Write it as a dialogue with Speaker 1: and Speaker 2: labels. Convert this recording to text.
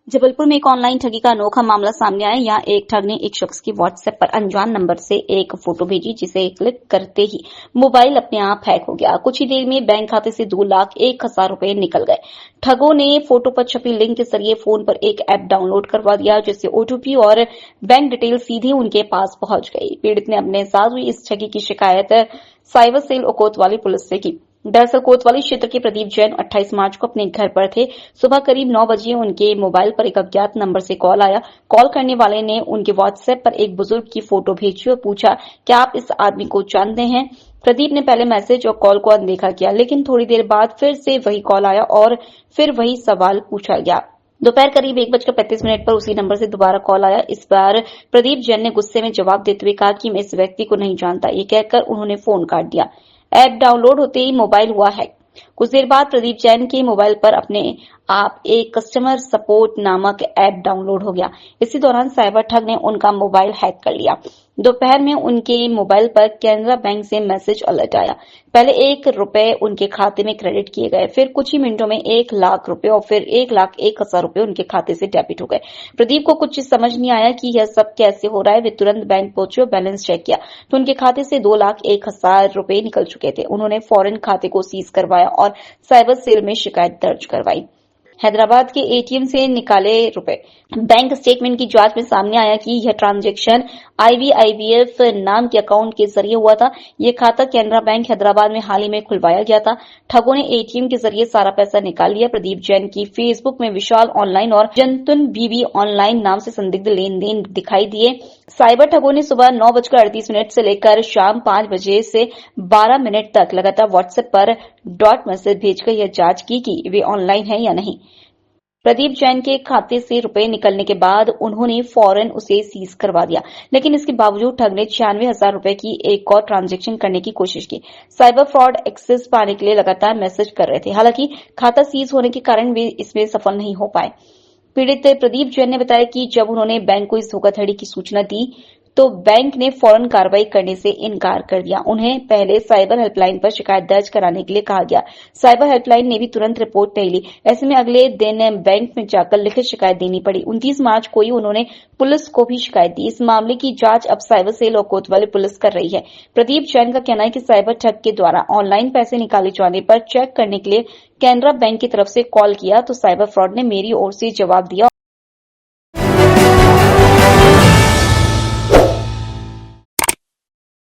Speaker 1: जबलपुर में एक ऑनलाइन ठगी का अनोखा मामला सामने आया। यहाँ एक ठग ने एक शख्स की व्हाट्सएप पर अनजान नंबर से एक फोटो भेजी, जिसे क्लिक करते ही मोबाइल अपने आप हैक हो गया। कुछ ही देर में बैंक खाते से 2,01,000 रुपए निकल गए। ठगों ने फोटो पर छपी लिंक के जरिए फोन पर एक ऐप डाउनलोड करवा दिया, जिससे ओटीपी और बैंक डिटेल सीधे उनके पास पहुंच गई। पीड़ित ने अपने साथ हुई इस ठगी की शिकायत साइबर सेल और कोतवाली पुलिस से की। दरअसल कोतवाली क्षेत्र के प्रदीप जैन 28 मार्च को अपने घर पर थे। सुबह करीब 9 बजे उनके मोबाइल पर एक अज्ञात नंबर से कॉल आया। कॉल करने वाले ने उनके व्हाट्सएप पर एक बुजुर्ग की फोटो भेजी और पूछा, क्या आप इस आदमी को जानते हैं? प्रदीप ने पहले मैसेज और कॉल को अनदेखा किया, लेकिन थोड़ी देर बाद फिर से वही कॉल आया और फिर वही सवाल पूछा गया। दोपहर करीब 1:35 पर उसी नंबर से दोबारा कॉल आया। इस बार प्रदीप जैन ने गुस्से में जवाब देते हुए कहा कि मैं इस व्यक्ति को नहीं जानता। ये कहकर उन्होंने फोन काट दिया। ऐप डाउनलोड होते ही मोबाइल हुआ हैक। कुछ देर बाद प्रदीप जैन के मोबाइल पर अपने आप एक कस्टमर सपोर्ट नामक ऐप डाउनलोड हो गया। इसी दौरान साइबर ठग ने उनका मोबाइल हैक कर लिया। दोपहर में उनके मोबाइल पर कैनरा बैंक से मैसेज अलर्ट आया। पहले ₹1 उनके खाते में क्रेडिट किए गए, फिर कुछ ही मिनटों में 1,00,000 रुपए और फिर 1,01,000 रुपए उनके खाते से डेबिट हो गए। प्रदीप को कुछ समझ नहीं आया कि यह सब कैसे हो रहा है। वे तुरंत बैंक पहुंचे और बैलेंस चेक किया तो उनके खाते से 2,01,000 रुपए निकल चुके थे। उन्होंने फौरन खाते को सीज करवाया और साइबर सेल में शिकायत दर्ज करवाई। हैदराबाद के एटीएम से निकाले रुपए। बैंक स्टेटमेंट की जांच में सामने आया कि यह ट्रांजैक्शन IVIVF नाम के अकाउंट के जरिए हुआ था। यह खाता कैनरा बैंक हैदराबाद में हाल ही में खुलवाया गया था। ठगों ने एटीएम के जरिए सारा पैसा निकाल लिया। प्रदीप जैन की फेसबुक में विशाल ऑनलाइन और जंतुन बीबी ऑनलाइन नाम से संदिग्ध लेन देन दिखाई दिए। साइबर ठगों ने सुबह 9:38 से लेकर शाम 5 बजे से 12 मिनट तक लगातार व्हाट्सएप पर डॉट मैसेज भेजकर यह जांच की कि वे ऑनलाइन है या नहीं। प्रदीप जैन के खाते से रुपए निकलने के बाद उन्होंने फौरन उसे सीज करवा दिया, लेकिन इसके बावजूद ठग ने 96,000 रुपए की एक और ट्रांजैक्शन करने की कोशिश की। साइबर फ्रॉड एक्सेस पाने के लिए लगातार मैसेज कर रहे थे। हालांकि खाता सीज होने के कारण वे इसमें सफल नहीं हो पाए। पीड़ित प्रदीप जैन ने बताया कि जब उन्होंने बैंक को इस धोखाधड़ी की सूचना दी तो बैंक ने फौरन कार्रवाई करने से इनकार कर दिया। उन्हें पहले साइबर हेल्पलाइन पर शिकायत दर्ज कराने के लिए कहा गया। साइबर हेल्पलाइन ने भी तुरंत रिपोर्ट नहीं ली। ऐसे में अगले दिन बैंक में जाकर लिखित शिकायत देनी पड़ी। 29 मार्च को ही उन्होंने पुलिस को भी शिकायत दी। इस मामले की जांच अब साइबर सेल और कोतवाली पुलिस कर रही है। प्रदीप जैन का कहना है कि साइबर ठग के द्वारा ऑनलाइन पैसे निकाले जाने पर चेक करने के लिए कैनरा बैंक की तरफ से कॉल किया तो साइबर फ्रॉड ने मेरी ओर से जवाब दिया